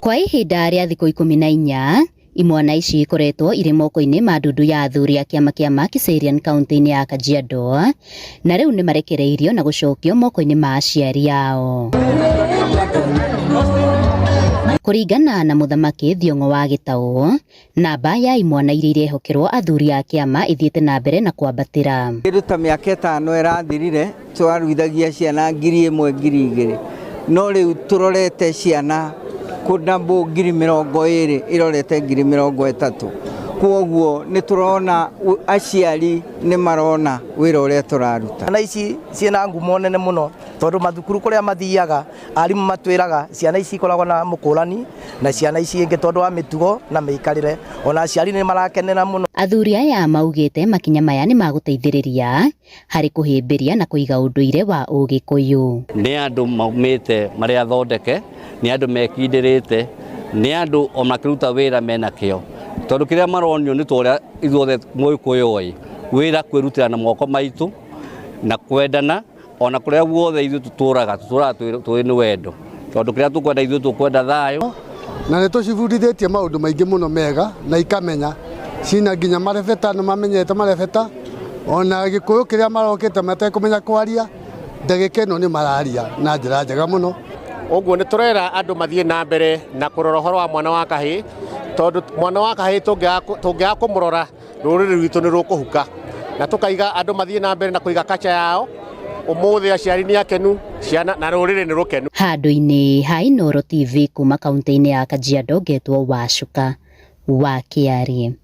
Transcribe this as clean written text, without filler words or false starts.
Kwa ihinda rĩa thikũ 14 imwana ici ikoretwo irĩ moko-inĩ ma ndundu ya athuri a kĩama kĩa Kiserian kaunti-inĩ ya Kajiado, na rĩu nĩ marekereirio na gũcokio moko-inĩ ma aciari ao. Kũringana na Mũthamaki Thiong'o wa Gĩtaũ, namba ya imwana iria irehokerwo athuri a kĩama ithiĩte na mbere na kwambatĩra. Kĩruta mĩaka 5 ĩrathirire twaruithagia ciana 1,000-2,000, no rĩu tũrorete ciana kũndambo 20,000 irorete 30,000. Kwoguo nĩ turona aciari nĩ marona wĩra ũrĩa tũraruta. Ciana ici ciena ngumo nene mũno tondũ mathukuru kũrĩa mathiaga arimũ matwĩraga ciana ici ikoragwo na mũkũrani na ciana ici ingĩ tondũ wa mĩtugo na mĩikarĩre, ona aciari nĩ marakenera mũno. Athuri aya maugĩte makinya maya nĩ magũteithĩrĩria harĩ kũhĩmbĩria na kũiga ũndũire wa Ũgĩkũyũ. Nĩ andũ maumĩte marĩa athondeke, nĩ andũ mekindĩrĩte, nĩ andũ o makĩruta wĩra mena kĩo. Tondũ kĩrĩa maronio nĩ tũrĩa ithuothe Mũgĩkũyũ wĩra kwĩrutĩra na moko maitũ na kwendana, ona kũrĩa guothe ithuĩ tũtũraga tũrĩ nĩ wendo. Tondũ kĩrĩa tũkwenda ithuĩ tũkwenda thayũ. Na nĩ tũcibundithĩtie maũndũ maingĩ mũno mega na ikamenya cina nginya marebeta na mamenyete marebeta, ona Gĩkũyũ kĩrĩa marokĩte matekũmenya kwaria ndagĩka ĩno nĩ mararia na njĩra njega mũno. Ũguo nĩ tũrera andũ mathiĩ na mbere na kũrora ũhoro wa mwana wa kahĩĩ, tondũ mwana wa kahĩĩ tũngĩaga kũmũrora rũrĩrĩ rwitũ nĩ rũkũhuka, na tũkaiga andũ mathiĩ na mbere na kũiga kacha yao. Ũmũthĩ aciari nĩ akenu, ciana na rũrĩrĩ nĩ rũkenu. Handũ-inĩ ha Inooro TV kuma kaunti-inĩ ya Kajiado, ngetwo Wacuka wa Kĩarĩ.